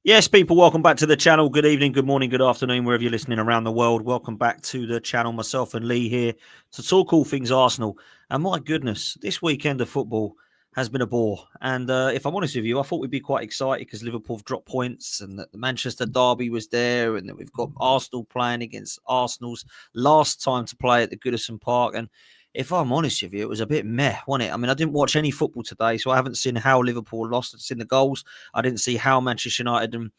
Yes, people, welcome back to the channel. Good evening, good morning, good afternoon, wherever you're listening around the world. Welcome back to the channel. Myself and Lee here to talk all things Arsenal. And my goodness, this weekend of football has been a bore. And if I'm honest with you, I thought we'd be quite excited because Liverpool have dropped points and that the Manchester derby was there and that we've got Arsenal playing against Arsenal's last time to play at the Goodison Park. And if I'm honest with you, it was a bit meh, wasn't it? I mean, I didn't watch any football today, so I haven't seen how Liverpool lost. I've seen the goals. I didn't see how Manchester United and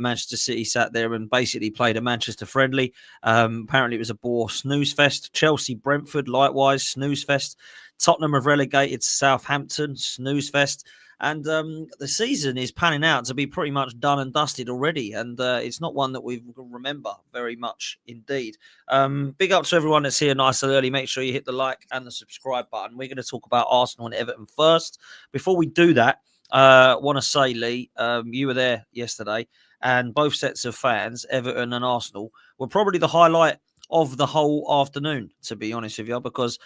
Manchester City sat there and basically played a Manchester friendly. Apparently, it was a bore snooze fest. Chelsea, Brentford, likewise, snooze fest. Tottenham have relegated to Southampton, snooze fest. And the season is panning out to be pretty much done and dusted already. And it's not one that we remember very much indeed. Big up to everyone that's here nice and early. Make sure you hit the like and the subscribe button. We're going to talk about Arsenal and Everton first. Before we do that, I want to say, Lee, you were there yesterday. And both sets of fans, Everton and Arsenal, were probably the highlight of the whole afternoon, to be honest with you, because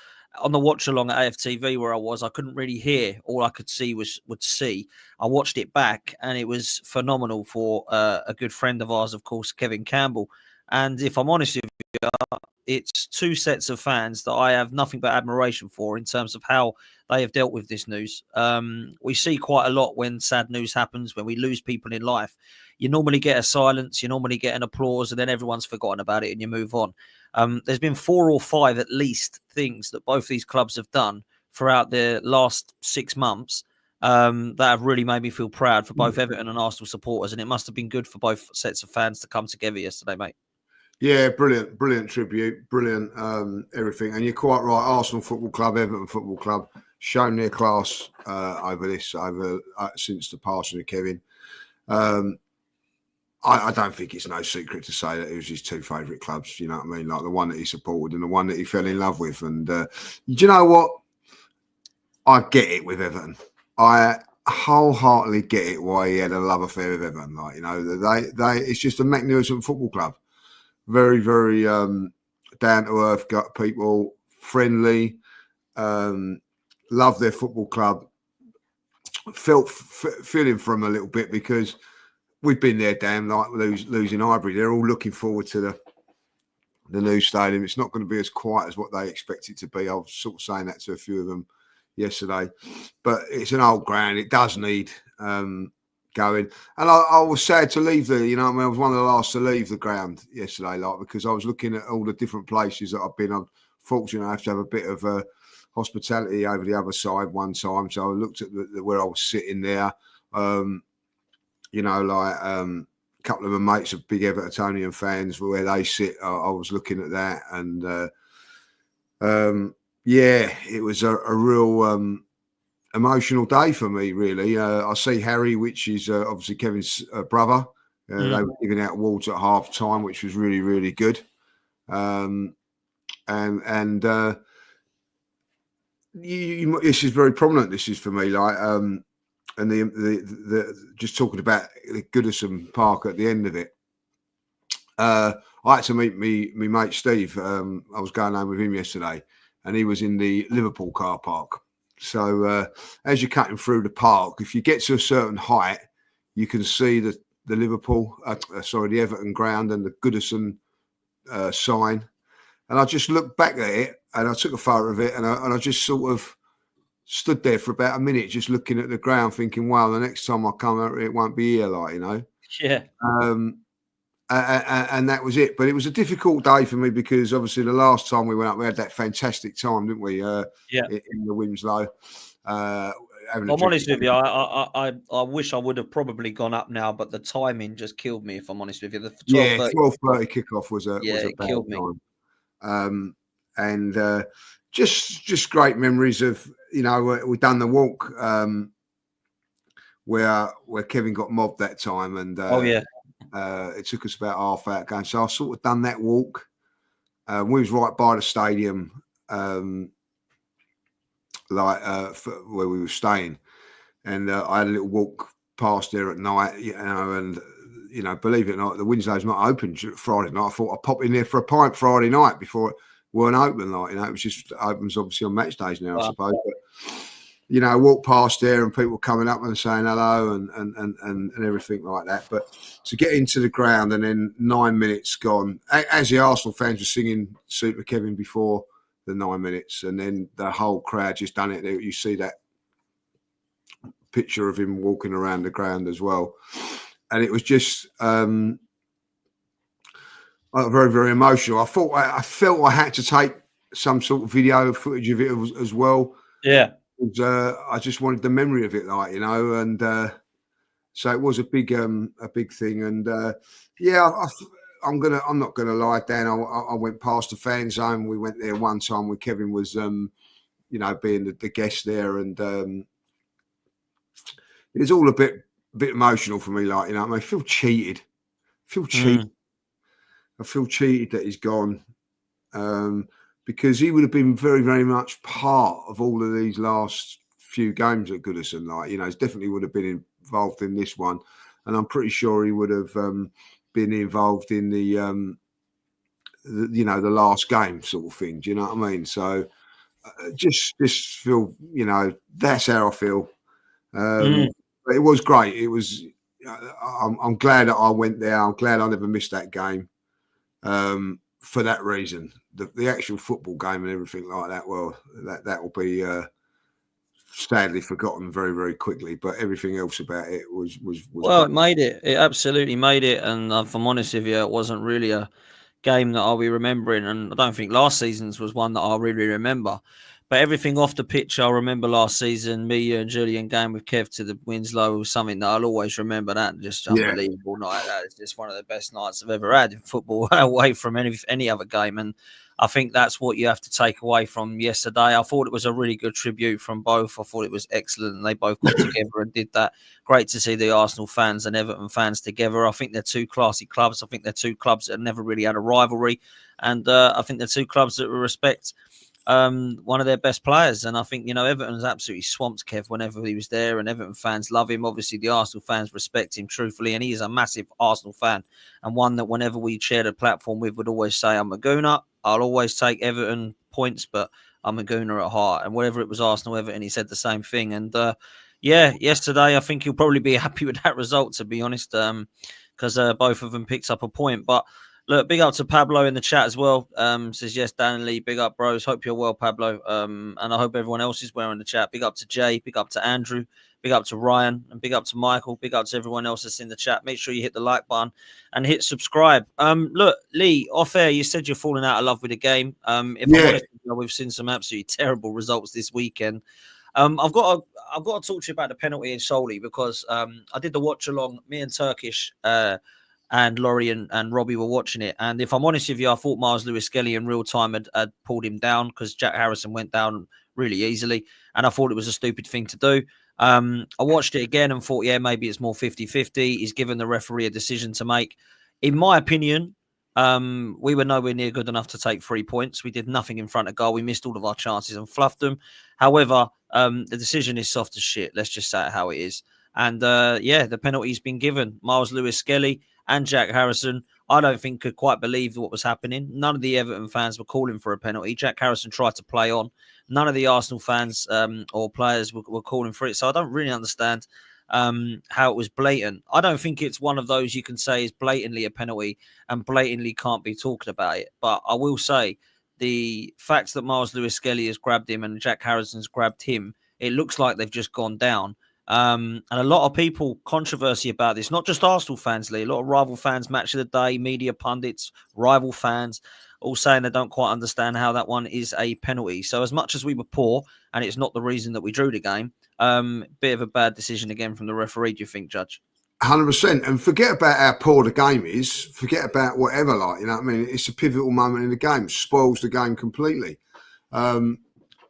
on the watch along at AFTV where I couldn't really hear. All I could see would see. I watched it back and it was phenomenal for a good friend of ours, of course, Kevin Campbell. And if I'm honest with you, it's two sets of fans that I have nothing but admiration for in terms of how they have dealt with this news. We see quite a lot when sad news happens, when we lose people in life. You normally get a silence, you normally get an applause, and then everyone's forgotten about it and you move on. There's been 4 or 5 at least things that both these clubs have done throughout the last 6 months that have really made me feel proud for both Everton and Arsenal supporters. And it must have been good for both sets of fans to come together yesterday, mate. Yeah, brilliant tribute, brilliant everything. And you're quite right. Arsenal Football Club, Everton Football Club, shown their class since the passing of Kevin. I don't think it's no secret to say that it was his 2 favourite clubs, you know what I mean? Like the one that he supported and the one that he fell in love with. And do you know what? I get it with Everton. I wholeheartedly get it why he had a love affair with Everton. Like, you know, it's just a magnificent football club. Very, very down-to-earth people, friendly, love their football club. Feeling for him a little bit because we've been there, damn, like losing Highbury. They're all looking forward to the new stadium. It's not going to be as quiet as what they expect it to be. I was sort of saying that to a few of them yesterday. But it's an old ground. It does need going. And I was sad to leave there. You know what I mean? I was one of the last to leave the ground yesterday, like, because I was looking at all the different places that I've been. I'm fortunate I have to have a bit of hospitality over the other side one time. So I looked at where I was sitting there. You know, like a couple of my mates are big Evertonian fans, where they sit. I was looking at that, and yeah, it was a real emotional day for me, really. I see Harry, which is obviously Kevin's brother. They were giving out awards at half time, which was really, really good. This is very prominent. This is for me, like. And the just talking about the Goodison Park at the end of it. I had to meet me mate Steve. I was going home with him yesterday, and he was in the Liverpool car park. So as you're cutting through the park, if you get to a certain height, you can see the the Everton ground and the Goodison sign. And I just looked back at it, and I took a photo of it, and I just sort of stood there for about a minute just looking at the ground thinking, wow, the next time I come out, it won't be here, like, you know. Yeah. And that was it. But it was a difficult day for me because obviously the last time we went up, we had that fantastic time, didn't we? In the Winslow. I'm honest with you, I wish I would have probably gone up now, but the timing just killed me, if I'm honest with you. The 12:30 kickoff was a it killed me. And just great memories of, you know, we've done the walk where Kevin got mobbed that time, and it took us about half hour going. So I sort of done that walk. We was right by the stadium, where we were staying, and I had a little walk past there at night, you know, and you know, believe it or not, the Winslow's not open Friday night. I thought I'd pop in there for a pint Friday night before it weren't open, like, you know. It was just opens obviously on match days now, I suppose. you know, walk past there and people coming up and saying hello and everything like that. But to get into the ground and then 9 minutes gone, as the Arsenal fans were singing Super Kevin before the 9 minutes, and then the whole crowd just done it. You see that picture of him walking around the ground as well. And it was just very, very emotional. I felt I had to take some sort of video footage of it as well. Yeah. I just wanted the memory of it, like, you know, and so it was a big thing. And I'm not gonna lie, Dan. I went past the fan zone. We went there one time where Kevin was, you know, being the guest there, and it was all a bit emotional for me, like, you know. I feel cheated. I feel cheated that he's gone. Because he would have been very, very much part of all of these last few games at Goodison. Like, you know, he definitely would have been involved in this one. And I'm pretty sure he would have been involved in the you know, the last game sort of thing. Do you know what I mean? So just feel, you know, that's how I feel. But it was great. It was, I'm glad that I went there. I'm glad I never missed that game. For that reason, the actual football game and everything like that, well, that will be sadly forgotten very, very quickly. But everything else about it was well, it made it. It absolutely made it. And if I'm honest with you, it wasn't really a game that I'll be remembering. And I don't think last season's was one that I'll really remember. But everything off the pitch, I'll remember last season. Me, you, and Julian game with Kev to the Winslow was something that I'll always remember. That just unbelievable night. That is just one of the best nights I've ever had in football, away from any other game. And I think that's what you have to take away from yesterday. I thought it was a really good tribute from both. I thought it was excellent, and they both got together and did that. Great to see the Arsenal fans and Everton fans together. I think they're two classy clubs. I think they're two clubs that have never really had a rivalry, and I think they're two clubs that respect one of their best players. And I think, you know, Everton's absolutely swamped Kev whenever he was there, and Everton fans love him. Obviously, the Arsenal fans respect him, truthfully, and he is a massive Arsenal fan, and one that whenever we shared a platform with would always say, I'm a Gooner. I'll always take Everton points, but I'm a Gooner at heart. And whatever it was, Arsenal, Everton, he said the same thing. And yesterday, I think he'll probably be happy with that result, to be honest, because both of them picked up a point. But look, big up to Pablo in the chat as well. Says, yes, Dan and Lee, big up, bros. Hope you're well, Pablo. And I hope everyone else is well in the chat. Big up to Jay, big up to Andrew, big up to Ryan, and big up to Michael. Big up to everyone else that's in the chat. Make sure you hit the like button and hit subscribe. Look, Lee, off air, you said you're falling out of love with the game. If I'm honest, we've seen some absolutely terrible results this weekend. I've got to talk to you about the penalty in solely because I did the watch along. Me and Turkish and Laurie and Robbie were watching it. And if I'm honest with you, I thought Miles Lewis-Skelly in real time had pulled him down because Jack Harrison went down really easily. And I thought it was a stupid thing to do. I watched it again and thought, yeah, maybe it's more 50-50. He's given the referee a decision to make. In my opinion, we were nowhere near good enough to take 3 points. We did nothing in front of goal. We missed all of our chances and fluffed them. However, the decision is soft as shit. Let's just say it how it is. And the penalty's been given. Miles Lewis-Skelly and Jack Harrison, I don't think could quite believe what was happening. None of the Everton fans were calling for a penalty. Jack Harrison tried to play on. None of the Arsenal fans or players were calling for it. So I don't really understand how it was blatant. I don't think it's one of those you can say is blatantly a penalty and blatantly can't be talking about it. But I will say the fact that Miles Lewis-Skelly has grabbed him and Jack Harrison's grabbed him, it looks like they've just gone down. And a lot of people controversy about this, not just Arsenal fans, Lee, a lot of rival fans, match of the day, media pundits, rival fans, all saying they don't quite understand how that one is a penalty. So as much as we were poor, and it's not the reason that we drew the game, bit of a bad decision again from the referee, do you think, Judge? 100%. And forget about how poor the game is. Forget about whatever, like, you know what I mean? It's a pivotal moment in the game. It spoils the game completely. And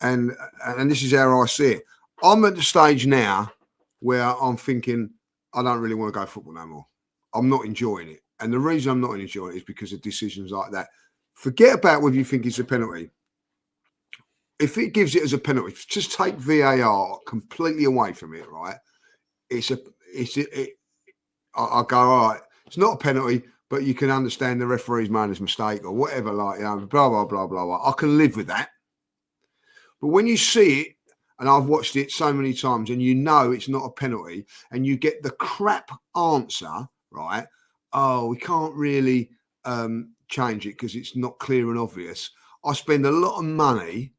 this is how I see it. I'm at the stage now where I'm thinking, I don't really want to go football no more. I'm not enjoying it. And the reason I'm not enjoying it is because of decisions like that. Forget about whether you think it's a penalty. If it gives it as a penalty, just take VAR completely away from it, right? I go, all right, it's not a penalty, but you can understand the referee's made his mistake or whatever, like, you know, blah, blah, blah, blah, blah. I can live with that. But when you see it and I've watched it so many times, and you know it's not a penalty, and you get the crap answer, right? Oh, we can't really change it because it's not clear and obvious. I spend a lot of money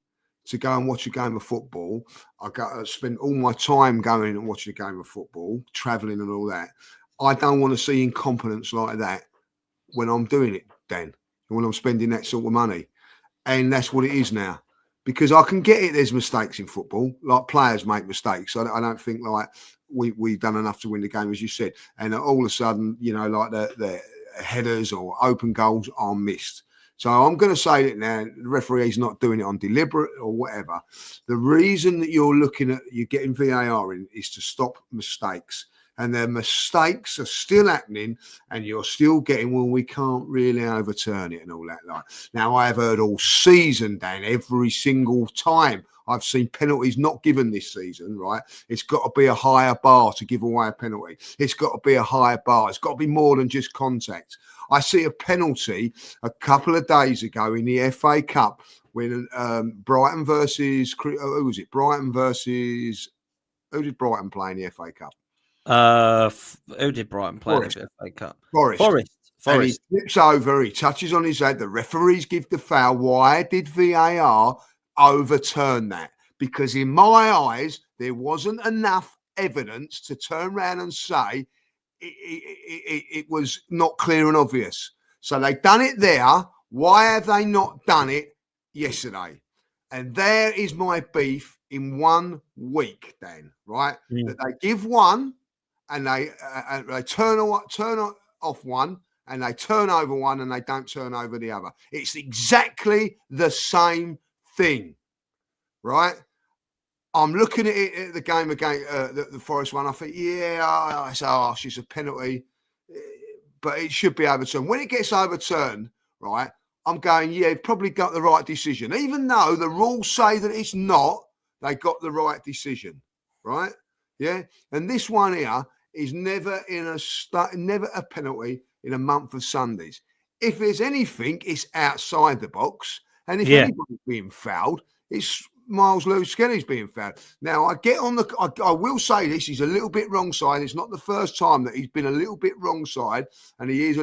to go and watch a game of football. I spend all my time going and watching a game of football, travelling and all that. I don't want to see incompetence like that when I'm doing it, Dan, when I'm spending that sort of money. And that's what it is now. Because I can get it, there's mistakes in football, like players make mistakes. I don't think like we've done enough to win the game, as you said. And all of a sudden, you know, like the headers or open goals are missed. So I'm going to say that now, the referee's not doing it on deliberate or whatever. The reason that you're getting VAR in is to stop mistakes. And the mistakes are still happening, and you're still getting, well, we can't really overturn it and all that. Like now, I have heard all season, Dan, every single time I've seen penalties not given this season, right? It's got to be a higher bar to give away a penalty. It's got to be a higher bar. It's got to be more than just contact. I see a penalty a couple of days ago in the FA Cup when Brighton versus, who was it? Who did Brighton play in the FA Cup? Who did Brighton play in the FA Cup? Forest. And he flips over, he touches on his head. The referees give the foul. Why did VAR overturn that? Because in my eyes, there wasn't enough evidence to turn around and say it was not clear and obvious. So they've done it there. Why have they not done it yesterday? And there is my beef in 1 week, Dan, right? That they give one, and they turn off one, and they turn over one, and they don't turn over the other. It's exactly the same thing, right? I'm looking at it at the game against the Forest one. I think, yeah, it's harsh. It's a penalty, but it should be overturned. When it gets overturned, right, I'm going, yeah, probably got the right decision. Even though the rules say that it's not, they got the right decision, right? Yeah, and this one here is never a penalty in a month of Sundays. If there's anything, it's outside the box, and if anybody's being fouled, it's Lewis-Skelly's being fouled. Now I will say this: he's a little bit wrong side. It's not the first time that he's been a little bit wrong side, and he is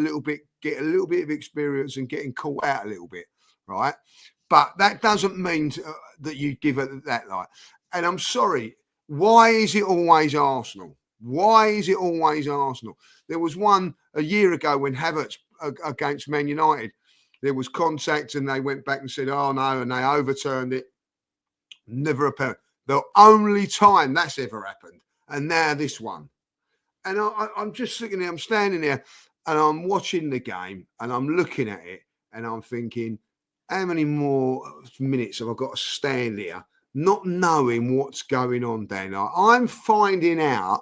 get a little bit of experience and getting caught out a little bit, right? But that doesn't mean that you give it that light. And I'm sorry. Why is it always Arsenal? Why is it always Arsenal? There was one a year ago when Havertz against Man United, there was contact and they went back and said, oh no, and they overturned it. Never a penalty. The only time that's ever happened. And now this one. And I'm just sitting there, I'm standing there and I'm watching the game and I'm looking at it and I'm thinking, how many more minutes have I got to stand here not knowing what's going on, Dan? I'm finding out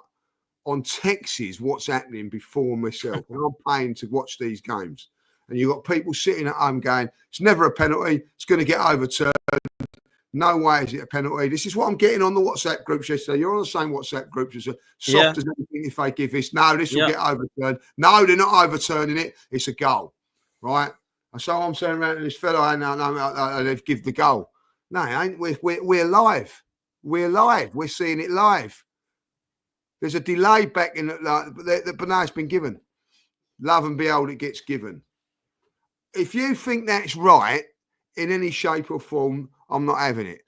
on texts what's happening before myself, and I'm paying to watch these games. And you've got people sitting at home going, it's never a penalty, it's going to get overturned. No way is it a penalty. This is what I'm getting on the WhatsApp groups yesterday. You're on the same WhatsApp groups as soft as anything if they give this. No, this will get overturned. No, they're not overturning it. It's a goal, right? And so I'm saying around to this fellow, no, they've give the goal. No, it ain't. We're live. We're live. We're seeing it live. There's a delay back in but now it's been given. Love and behold, it gets given. If you think that's right in any shape or form, I'm not having it.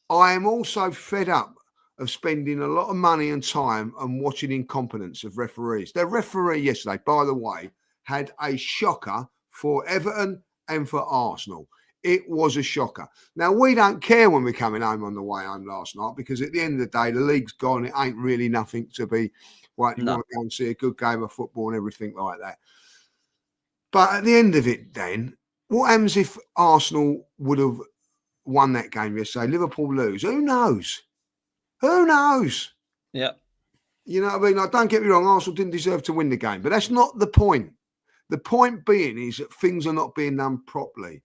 I am also fed up of spending a lot of money and time and watching incompetence of referees. The referee yesterday, by the way, had a shocker for Everton and for Arsenal. It was a shocker. Now, we don't care when we're coming home on the way home last night because at the end of the day, the league's gone. It ain't really nothing to be, well, you want to go and see a good game of football and everything like that. But at the end of it, then, what happens if Arsenal would have won that game yesterday? Liverpool lose? Who knows? Who knows? Yeah. You know what I mean? Like, don't get me wrong, Arsenal didn't deserve to win the game, but that's not the point. The point being is that things are not being done properly.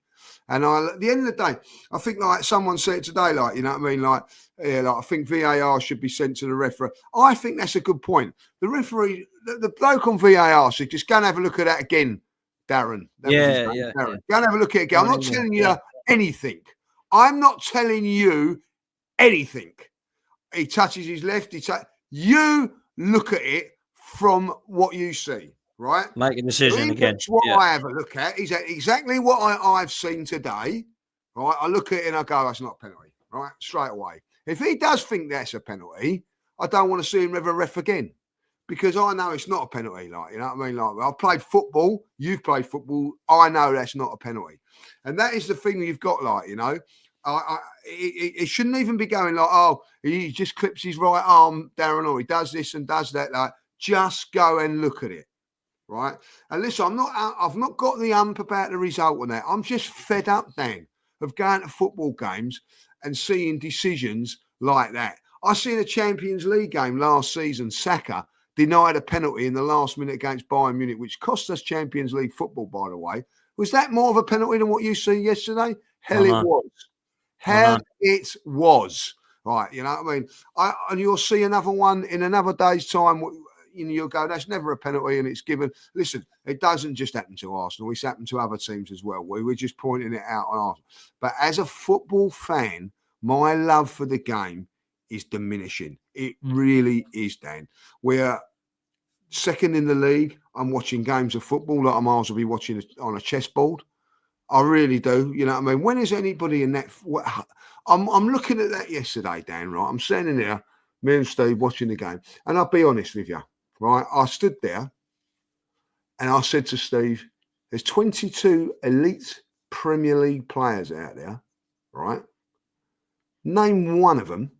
And at the end of the day, I think like someone said today, like, you know what I mean? Like I think VAR should be sent to the referee. I think that's a good point. The referee, the bloke on VAR should just go and have a look at that again, Darren. Darren. Go and have a look at it again. I'm not telling you anything. I'm not telling you anything. he touches his left. You look at it from what you see, right? Make a decision again. That's what I have a look at. Is exactly what I've seen today, right? I look at it and I go, that's not a penalty, right? Straight away. If he does think that's a penalty, I don't want to see him ever ref again. Because I know it's not a penalty, like, you know what I mean? Like, I've played football, you've played football, I know that's not a penalty. And that is the thing you've got, like, you know, it shouldn't even be going like, oh, he just clips his right arm down, or he does this and does that. Like, just go and look at it, right? And listen, I've not got the ump about the result on that. I'm just fed up, Dan, of going to football games and seeing decisions like that. I seen a Champions League game last season, Saka denied a penalty in the last minute against Bayern Munich, which cost us Champions League football, by the way. Was that more of a penalty than what you see yesterday? Hell, it was. Hell, it was. Right, you know what I mean? And you'll see another one in another day's time. You know, you'll go, that's never a penalty, and it's given. Listen, it doesn't just happen to Arsenal. It's happened to other teams as well. We were just pointing it out on Arsenal. But as a football fan, my love for the game is diminishing. It really is, Dan. We're second in the league. I'm watching games of football that I might as well be watching on a chessboard. I really do. You know what I mean? When is anybody in that? I'm looking at that yesterday, Dan, right? I'm standing there, me and Steve watching the game. And I'll be honest with you, right? I stood there and I said to Steve, there's 22 elite Premier League players out there, right? Name one of them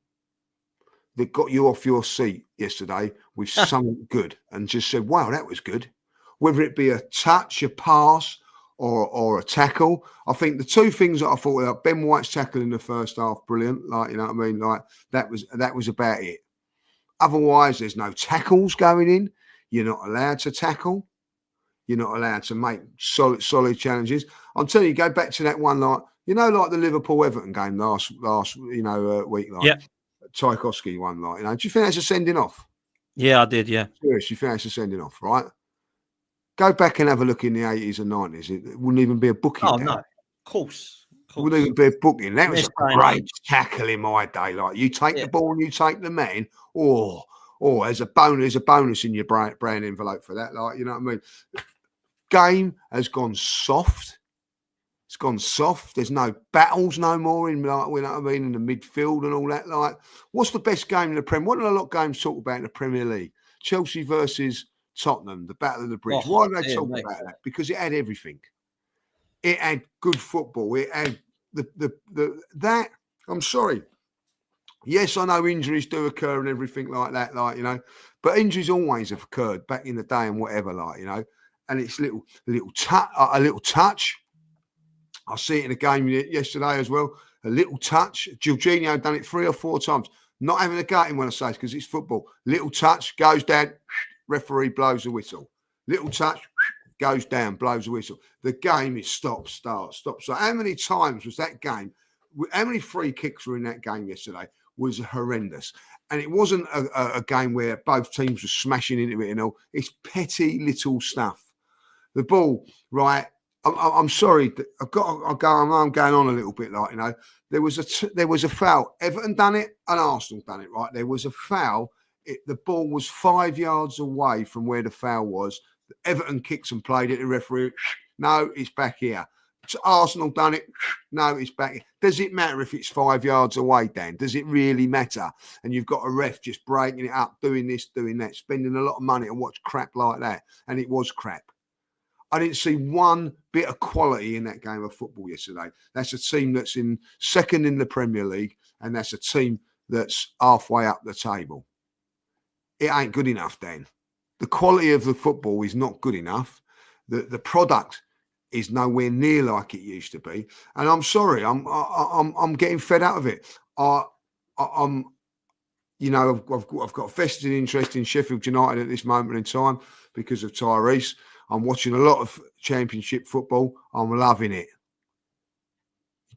that got you off your seat yesterday with something good and just said, wow, that was good. Whether it be a touch, a pass, or a tackle. I think the two things that I thought about, Ben White's tackle in the first half, brilliant. Like, you know what I mean? Like, that was about it. Otherwise, there's no tackles going in. You're not allowed to tackle. You're not allowed to make solid challenges. I'm telling you, go back to that one, like, you know, like the Liverpool-Everton game last week, like, yeah. Tchaikovsky one, like, you know, do you think that's a sending off? Yeah, I did, yeah. Seriously, you think that's a sending off, right? Go back and have a look in the 80s and 90s. It wouldn't even be a booking. Oh, no. Of course. It wouldn't even be a booking. That was a great tackle in my day. Like, you take the ball and you take the man. Or there's a bonus in your brown envelope for that. Like, you know what I mean? Game has gone soft. It's gone soft. There's no battles no more in, like, you know what I mean, in the midfield and all that. Like, what's the best game in the Premier? What do a lot of games talk about in the Premier League? Chelsea versus Tottenham, the Battle of the Bridge. Why do they talk about that? Because it had everything. It had good football. It had that. I'm sorry. Yes, I know injuries do occur and everything like that, like, you know, but injuries always have occurred back in the day and whatever, like, you know. And it's a little touch. I see it in a game yesterday as well. A little touch. Jorginho done it 3 or 4 times. Not having a go at him when I say it, because it's football. Little touch, goes down, referee blows the whistle. Little touch, goes down, blows the whistle. The game is stop, start, stop. So how many times was that game? How many free kicks were in that game yesterday? Was horrendous. And it wasn't a game where both teams were smashing into it and all. It's petty little stuff. The ball, right? I'm sorry. I'm going on a little bit, like, you know. There was a foul. Everton done it and Arsenal done it, right? There was a foul. The ball was 5 yards away from where the foul was. Everton kicks and played it. The referee, no, it's back here. Arsenal done it. No, it's back here. Does it matter if it's 5 yards away, Dan? Does it really matter? And you've got a ref just breaking it up, doing this, doing that, spending a lot of money to watch crap like that. And it was crap. I didn't see one bit of quality in that game of football yesterday. That's a team that's in second in the Premier League, and that's a team that's halfway up the table. It ain't good enough, Dan. The quality of the football is not good enough. The product is nowhere near like it used to be. And I'm sorry, I'm getting fed out of it. I'm you know, I've got a vested interest in Sheffield United at this moment in time because of Tyrese. I'm watching a lot of Championship football. I'm loving it.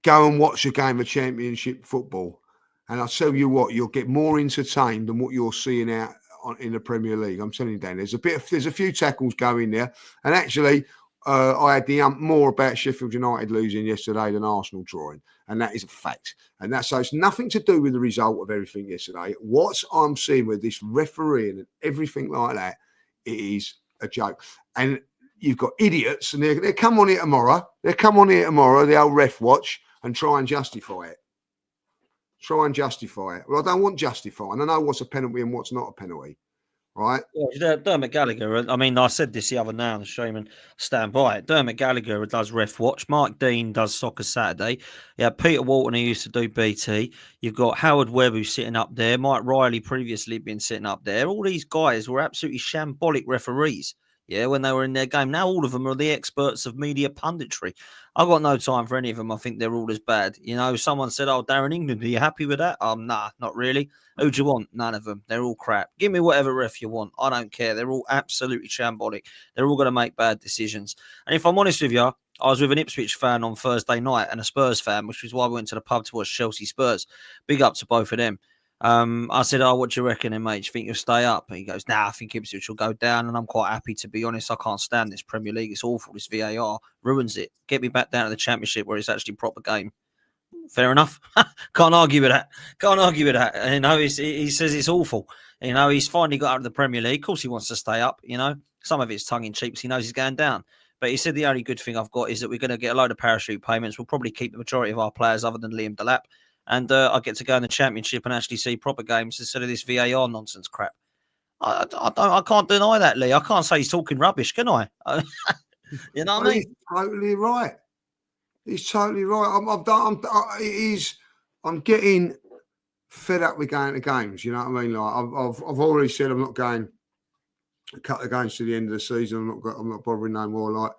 Go and watch a game of Championship football, and I'll tell you what, you'll get more entertained than what you're seeing out in the Premier League. I'm telling you, Dan, there's a few tackles going there, and actually, I had the more about Sheffield United losing yesterday than Arsenal drawing, and that is a fact. And that's so it's nothing to do with the result of everything yesterday. What I'm seeing with this refereeing and everything like that, it is a joke. And you've got idiots, and they come on here tomorrow. They come on here tomorrow, the old ref watch, and try and justify it. Try and justify it. Well, I don't want justifying. I know what's a penalty and what's not a penalty. Right. Yeah, Dermot Gallagher. I mean, I said this the other day on the stream and stand by it. Dermot Gallagher does Ref Watch. Mark Dean does Soccer Saturday. Yeah, Peter Walton, who used to do BT. You've got Howard Webb, who's sitting up there. Mike Riley previously been sitting up there. All these guys were absolutely shambolic referees. Yeah, when they were in their game. Now all of them are the experts of media punditry. I've got no time for any of them. I think they're all as bad. You know, someone said, "Oh, Darren England, are you happy with that?" Nah, not really. Who do you want? None of them. They're all crap. Give me whatever ref you want. I don't care. They're all absolutely shambolic. They're all going to make bad decisions. And if I'm honest with you, I was with an Ipswich fan on Thursday night and a Spurs fan, which is why we went to the pub to watch Chelsea Spurs. Big up to both of them. I said, "Oh, what do you reckon, then, mate? Do you think you'll stay up?" And he goes, "Nah, I think Ipswich will go down." And I'm quite happy, to be honest. I can't stand this Premier League. It's awful. This VAR ruins it. Get me back down to the Championship where it's actually a proper game. Fair enough. Can't argue with that. Can't argue with that. You know, he says it's awful. You know, he's finally got out of the Premier League. Of course, he wants to stay up. You know, some of it's tongue in cheek. He knows he's going down. But he said the only good thing I've got is that we're going to get a load of parachute payments. We'll probably keep the majority of our players, other than Liam Delap. And I get to go in the Championship and actually see proper games instead of this VAR nonsense crap. I can't deny that, Lee. I can't say he's talking rubbish, can I? You know what I mean? He's totally right. He's totally right. I'm getting fed up with going to games. You know what I mean? Like I've already said I'm not going a couple of games to the end of the season. I'm not bothering no more. Like,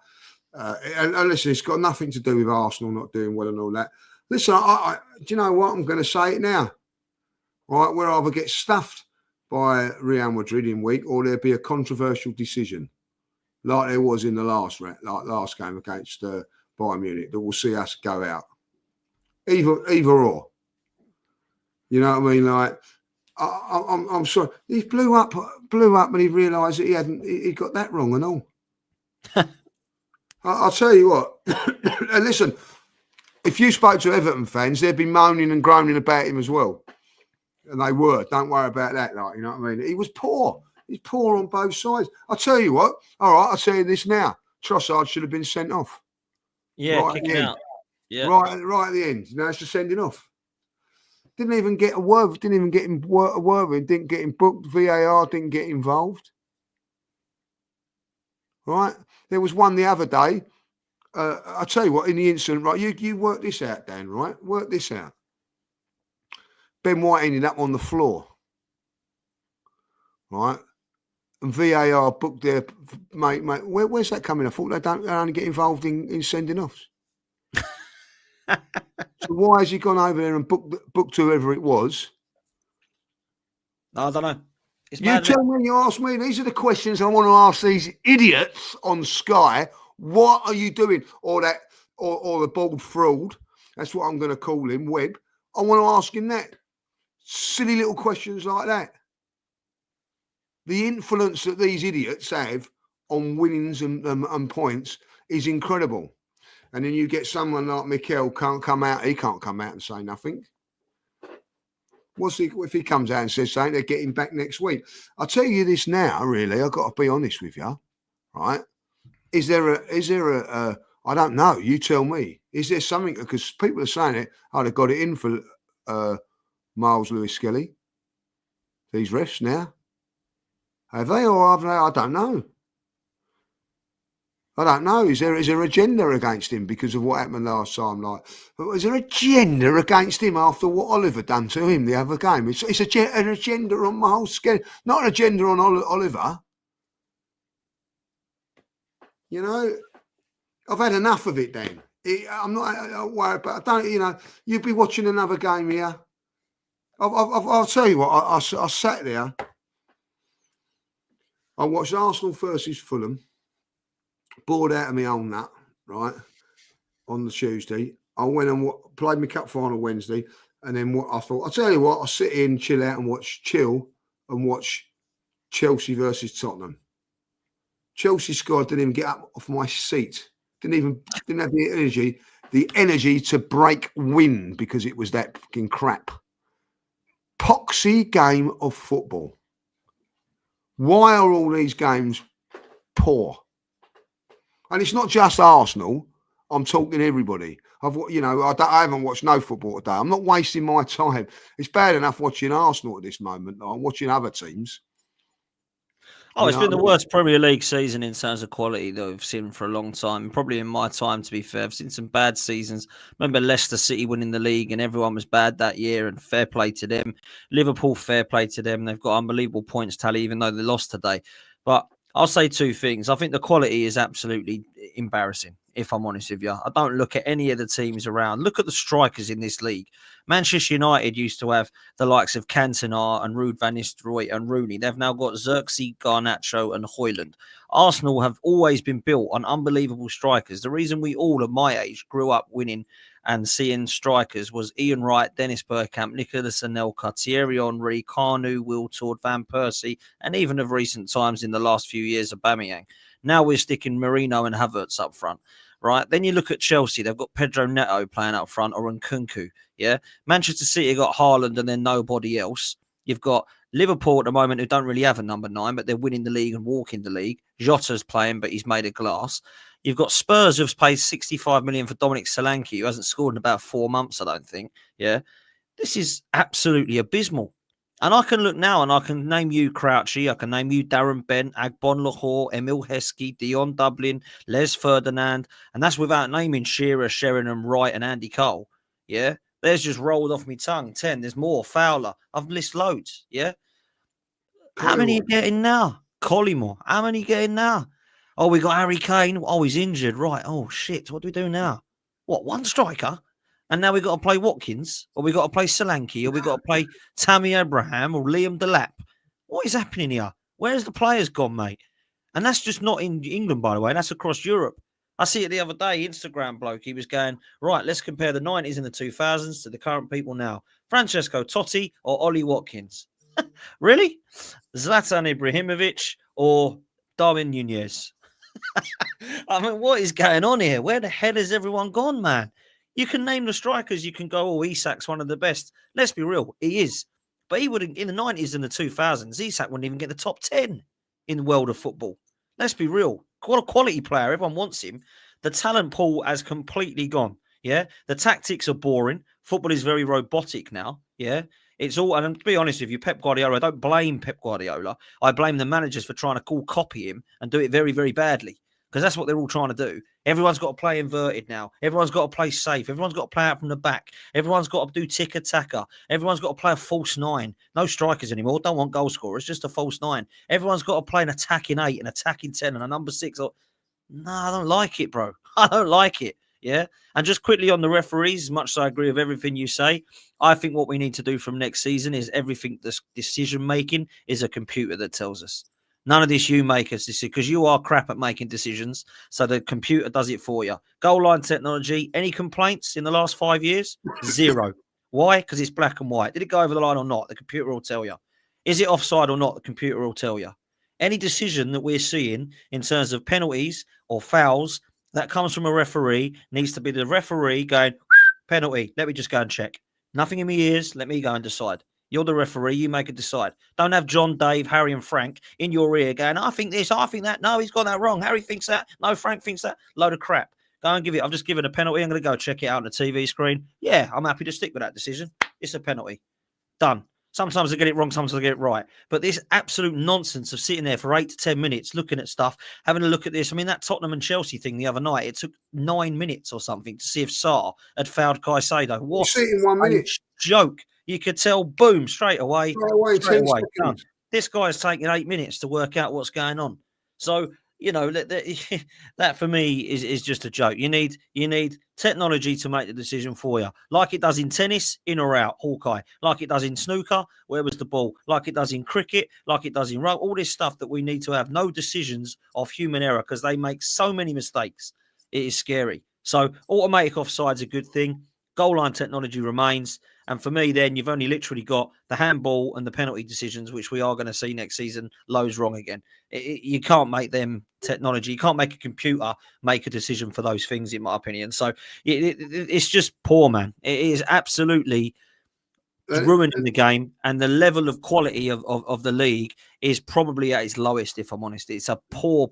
and listen, it's got nothing to do with Arsenal not doing well and all that. Listen, do you know what? I'm going to say it now. Right, we'll either get stuffed by Real Madrid in week, or there'll be a controversial decision, like there was in the last game against Bayern Munich, that will see us go out. Either or. You know what I mean? Like, I'm sorry. He blew up, and he realised that he got that wrong and all. I'll tell you what. And listen, if you spoke to Everton fans, they'd be moaning and groaning about him as well. And they were. Don't worry about that. Like, you know what I mean? He was poor. He's poor on both sides. I'll tell you what. All right, I'll tell you this now. Trossard should have been sent off. Yeah, right kicking out. Yeah. Right at the end. Now it's just sending off. Didn't even get a word. Didn't even get him a word with. Didn't get him booked. VAR didn't get involved. Right? There was one the other day. I'll tell you what, in the incident, right, you work this out, Dan, right? Work this out. Ben White ended up on the floor, right? And VAR booked their mate. Where's that coming? I thought they only get involved in sending offs. So why has he gone over there and booked whoever it was? I don't know. You tell me, you ask me. These are the questions I want to ask these idiots on Sky. What are you doing? Or the bald fraud. That's what I'm going to call him, Webb. I want to ask him that. Silly little questions like that. The influence that these idiots have on winnings and points is incredible. And then you get someone like Mikel can't come out. He can't come out and say nothing. If he comes out and says something, they're getting back next week. I'll tell you this now, really. I've got to be honest with you, right? Is there a I don't know. You tell me. Is there something, because people are saying it, they've got it in for Miles Lewis-Skelly. These refs now. Have they or have they? I don't know. I don't know. Is there an agenda against him because of what happened last time? Like, is there an agenda against him after what Oliver done to him the other game? It's an agenda on Miles Skelly, not an agenda on Oliver. You know, I've had enough of it, Dan. I'm not worried, but I don't. You know, you'd be watching another game here. I'll tell you what. I sat there. I watched Arsenal versus Fulham. Bored out of my own nut, right? On the Tuesday, I went and played my cup final Wednesday, and then I thought, I'll tell you what. I'll sit in, chill out, and watch Chelsea versus Tottenham. Chelsea squad didn't even get up off my seat. Didn't have the energy to break wind because it was that fucking crap. Poxy game of football. Why are all these games poor? And it's not just Arsenal. I'm talking everybody. I haven't watched no football today. I'm not wasting my time. It's bad enough watching Arsenal at this moment. I'm watching other teams. Oh, it's been the worst Premier League season in terms of quality that we've seen for a long time. Probably in my time, to be fair. I've seen some bad seasons. Remember Leicester City winning the league and everyone was bad that year, and fair play to them. Liverpool, fair play to them. They've got unbelievable points tally, even though they lost today. But I'll say two things. I think the quality is absolutely embarrassing, if I'm honest with you. I don't look at any of the teams around. Look at the strikers in this league. Manchester United used to have the likes of Cantona and Ruud van Nistelrooy and Rooney. They've now got Xerxes, Garnacho and Højlund. Arsenal have always been built on unbelievable strikers. The reason we all at my age grew up winning and seeing strikers was Ian Wright, Dennis Bergkamp, Nicolas Anelka, Thierry Henry, Kanu, Wiltord, Van Persie, and even of recent times in the last few years, Aubameyang. Now we're sticking Marino and Havertz up front, right? Then you look at Chelsea. They've got Pedro Neto playing up front or Nkunku, yeah? Manchester City got Haaland and then nobody else. You've got Liverpool at the moment who don't really have a number 9, but they're winning the league and walking the league. Jota's playing, but he's made of glass. You've got Spurs who've paid 65 million for Dominic Solanke, who hasn't scored in about 4 months, I don't think. Yeah. This is absolutely abysmal. And I can look now and I can name you Crouchy, I can name you Darren Bent, Agbon Lahore, Emil Heskey, Dion Dublin, Les Ferdinand, and that's without naming Shearer, Sheringham, Wright, and Andy Cole. Yeah. There's just rolled off my tongue. 10. There's more. Fowler. I've listed loads. Yeah. How many are you getting now? Collymore. How many are you getting now? Oh, we got Harry Kane. Oh, he's injured. Right. Oh, shit. What do we do now? What, one striker? And now we've got to play Watkins, or we've got to play Solanke, or we've got to play Tammy Abraham or Liam Delap. What is happening here? Where's the players gone, mate? And that's just not in England, by the way. That's across Europe. I see it the other day, Instagram bloke. He was going, right, let's compare the 90s and the 2000s to the current people now. Francesco Totti or Ollie Watkins? Really? Zlatan Ibrahimovic or Darwin Nunez? I mean, what is going on here? Where the hell has everyone gone, man? You can name the strikers. You can go, oh, Isak's one of the best. Let's be real. He is. But he wouldn't, in the 90s and the 2000s, Isak wouldn't even get the top 10 in the world of football. Let's be real. What a quality player. Everyone wants him. The talent pool has completely gone. Yeah. The tactics are boring. Football is very robotic now. Yeah. It's all, and to be honest with you, Pep Guardiola, I don't blame Pep Guardiola. I blame the managers for trying to copy him and do it very, very badly. Because that's what they're all trying to do. Everyone's got to play inverted now. Everyone's got to play safe. Everyone's got to play out from the back. Everyone's got to do tick-a-tacker. Everyone's got to play a false 9. No strikers anymore. Don't want goal scorers. Just a false 9. Everyone's got to play an attacking 8, an attacking 10, and a number 6. No, I don't like it, bro. I don't like it. Yeah. And just quickly on the referees, as much as I agree with everything you say, I think what we need to do from next season is everything this decision-making is a computer that tells us. None of this you make us decision, because you are crap at making decisions. So the computer does it for you. Goal line technology, any complaints in the last 5 years? 0. Why? Because it's black and white. Did it go over the line or not? The computer will tell you. Is it offside or not? The computer will tell you. Any decision that we're seeing in terms of penalties or fouls that comes from a referee needs to be the referee going, penalty. Let me just go and check. Nothing in my ears. Let me go and decide. You're the referee. You make a decide. Don't have John, Dave, Harry, and Frank in your ear going, I think this, I think that. No, he's got that wrong. Harry thinks that. No, Frank thinks that. Load of crap. Go and give it. I've just given a penalty. I'm going to go check it out on the TV screen. Yeah, I'm happy to stick with that decision. It's a penalty. Done. Sometimes I get it wrong, sometimes I get it right. But this absolute nonsense of sitting there for 8 to 10 minutes looking at stuff, having a look at this. I mean, that Tottenham and Chelsea thing the other night, it took 9 minutes or something to see if Sarr had fouled Caicedo. What in 1 minute. Joke. You could tell, boom, straight away. Straight away. Done. This guy's taking 8 minutes to work out what's going on. So, you know, that for me is just a joke. You need technology to make the decision for you. Like it does in tennis, in or out, Hawkeye. Like it does in snooker, where was the ball? Like it does in cricket, like it does in rugby. All this stuff that we need to have no decisions of human error because they make so many mistakes. It is scary. So automatic offside's a good thing. Goal line technology remains. And for me, then you've only literally got the handball and the penalty decisions, which we are going to see next season. Lowe's wrong again. You can't make them technology. You can't make a computer make a decision for those things, in my opinion. So it's just poor, man. It is absolutely ruining the game, and the level of quality of the league is probably at its lowest, if I'm honest. It's a poor.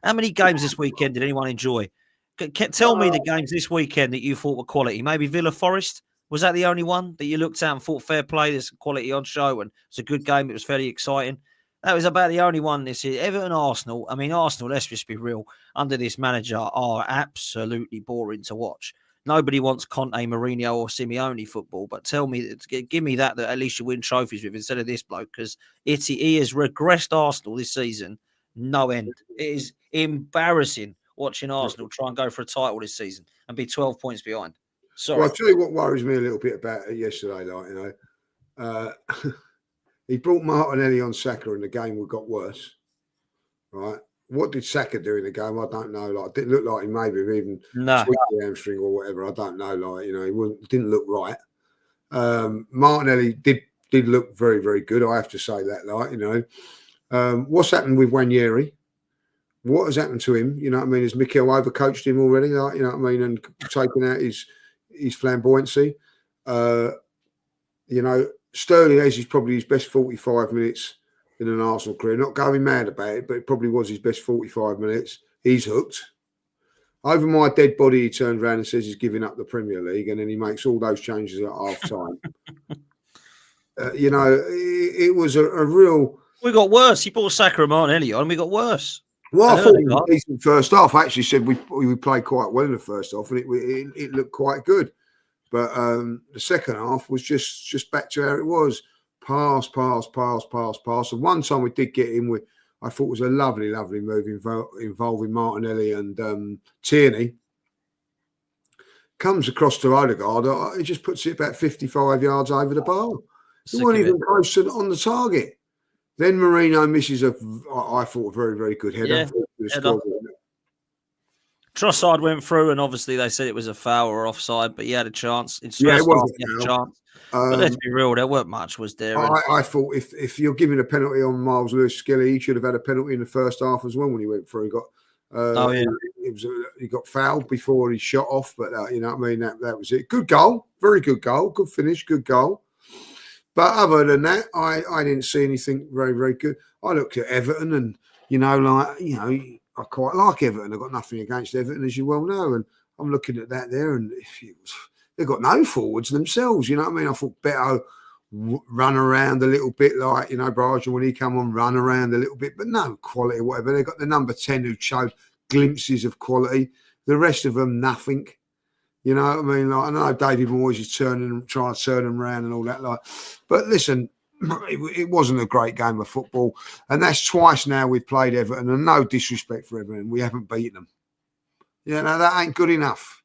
How many games this weekend did anyone enjoy? Tell me the games this weekend that you thought were quality. Maybe Villa Forest. Was that the only one that you looked at and thought fair play? There's quality on show, and it's a good game. It was fairly exciting. That was about the only one this year. Everton, Arsenal. I mean, Arsenal, let's just be real, under this manager are absolutely boring to watch. Nobody wants Conte, Mourinho, or Simeone football, but give me that at least you win trophies with instead of this bloke, because he has regressed Arsenal this season, no end. It is embarrassing watching Arsenal try and go for a title this season and be 12 points behind. Sorry. Well, I'll tell you what worries me a little bit about it yesterday, he brought Martinelli on Saka and the game got worse, right? What did Saka do in the game? I don't know. It didn't look like he maybe even tweaked the hamstring or whatever. I don't know. He didn't look right. Martinelli did look very, very good. I have to say that. What's happened with Wanyeri? What has happened to him? You know what I mean? Has Mikel overcoached him already? And taken out his flamboyancy. Sterling has probably his best 45 minutes in an Arsenal career. Not going mad about it, but it probably was his best 45 minutes. He's hooked. Over my dead body, he turned around and says he's giving up the Premier League, and then he makes all those changes at half-time. It was a real... We got worse. He brought Saka and Martinelli on, and we got worse. Well, I thought it was decent first half. I actually said we played quite well in the first half, and it looked quite good. But the second half was just back to how it was. Pass. And one time we did get in with, I thought was a lovely, lovely move involving Martinelli and Tierney. Comes across to Odegaard. He just puts it about 55 yards over the bar. He wasn't even close to on the target. Then Mourinho misses I thought, a very, very good header. Yeah, Trossard went through, and obviously they said it was a foul or offside, but he had a chance. It was a chance. But let's be real, there weren't much, was there? I thought if you're giving a penalty on Miles Lewis-Skelly, he should have had a penalty in the first half as well when he went through. He got fouled before he shot off, but you know what I mean? That was it. Good goal, very good goal, good finish, good goal. But other than that, I didn't see anything very, very good. I looked at Everton and, I quite like Everton. I've got nothing against Everton, as you well know. And I'm looking at that there, and they've got no forwards themselves. You know what I mean? I thought Beto run around a little bit like, Brajan, when he come on, run around a little bit, but no quality or whatever. They've got the number 10 who showed glimpses of quality. The rest of them, nothing. You know what I mean? I know David Moyes is trying to turn them around and all that. But listen, it wasn't a great game of football. And that's twice now we've played Everton. And no disrespect for Everton, we haven't beaten them. That ain't good enough.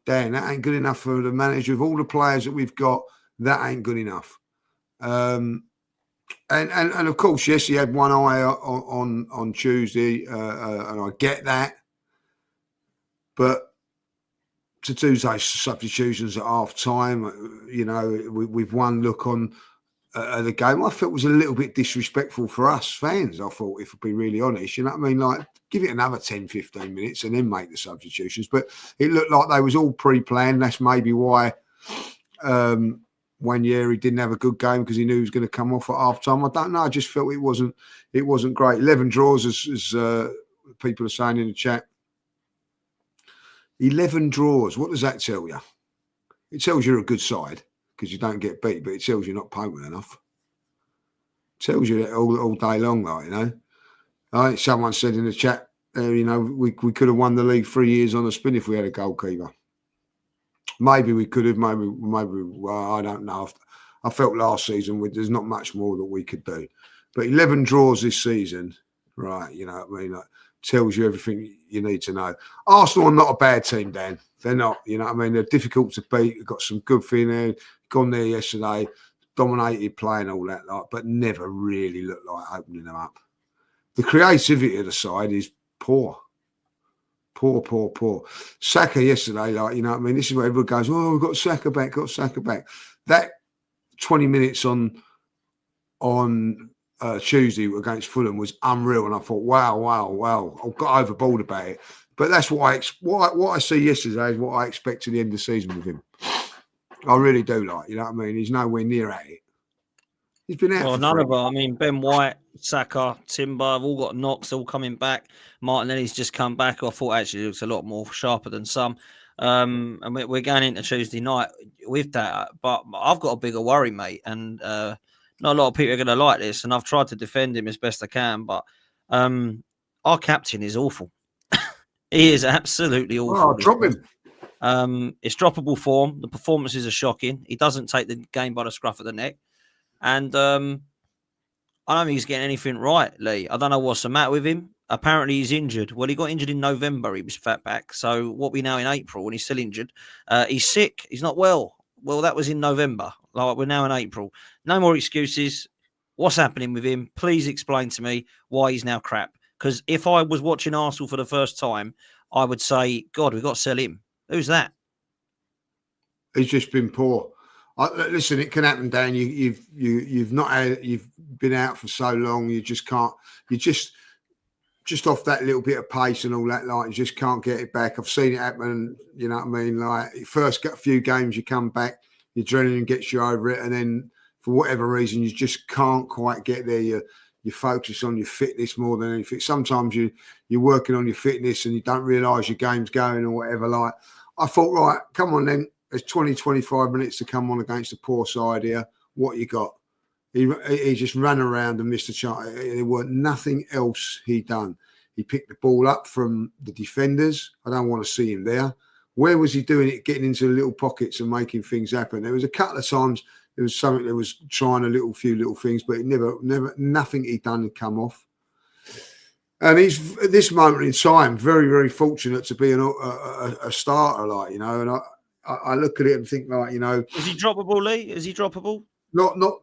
Dan, that ain't good enough for the manager. Of all the players that we've got, that ain't good enough. And of course, yes, he had one eye on Tuesday, and I get that. But to do those substitutions at half time, with one look on the game, I felt was a little bit disrespectful for us fans. I thought, if I'd be really honest, you know what I mean? Give it another 10, 15 minutes and then make the substitutions. But it looked like they was all pre-planned. That's maybe why Wanyeri didn't have a good game, because he knew he was going to come off at half time. I don't know. I just felt it wasn't great. 11 draws, as people are saying in the chat. 11 draws. What does that tell you? It tells you're a good side, because you don't get beat, but it tells you're not potent enough. It tells you that all day long, someone said in the chat, we could have won the league 3 years on a spin if we had a goalkeeper. Maybe we could have, maybe. Well, I don't know. I felt last season there's not much more that we could do. But 11 draws this season, right, you know what I mean? Tells you everything you need to know. Arsenal are not a bad team, Dan. They're not. You know what I mean? They're difficult to beat. They've got some good feeling. Gone there yesterday, dominated play and all that, but never really looked like opening them up. The creativity of the side is poor. Poor. Saka yesterday, you know what I mean? This is where everyone goes, we've got Saka back, that 20 minutes on Tuesday against Fulham was unreal, and I thought, wow, I got overboard about it. But that's what I see yesterday is what I expect to the end of the season with him. I really do, you know what I mean? He's nowhere near at it. He's been out. Well, none of them. I mean, Ben White, Saka, Timber have all got knocks, all coming back. Martinelli's just come back. I thought actually he looks a lot more sharper than some. And we're going into Tuesday night with that. But I've got a bigger worry, mate. And not a lot of people are going to like this. And I've tried to defend him as best I can. But our captain is awful. He is absolutely awful. Oh, drop him. It's droppable form. The performances are shocking. He doesn't take the game by the scruff of the neck. And I don't think he's getting anything right, Lee. I don't know what's the matter with him. Apparently he's injured. Well, he got injured in November. He was fat back. So what we now in April when he's still injured? He's sick. He's not well. Well, that was in November. Like we're now in April. No more excuses. What's happening with him? Please explain to me why he's now crap. Because if I was watching Arsenal for the first time, I would say, God, we've got to sell him. Who's that? He's just been poor. Listen, it can happen, Dan. You've been out for so long. You just can't. You just off that little bit of pace and all that. Like you just can't get it back. I've seen it happen. You know what I mean? Like first few games, you come back, your adrenaline gets you over it, and then for whatever reason, you just can't quite get there. You focus on your fitness more than anything. Sometimes you're working on your fitness and you don't realise your game's going or whatever. Like I thought, right, come on then. There's 20, 25 minutes to come on against a poor side here. What you got? He just ran around and missed a chance. There weren't nothing else he done. He picked the ball up from the defenders. I don't want to see him there. Where was he doing it? Getting into the little pockets and making things happen. There was a couple of times there was something that was trying few little things, but it never, nothing he done had come off. And he's at this moment in time very, very fortunate to be a starter, like, you know. And I look at it and think, like, you know, is he droppable, Lee? Is he droppable? No.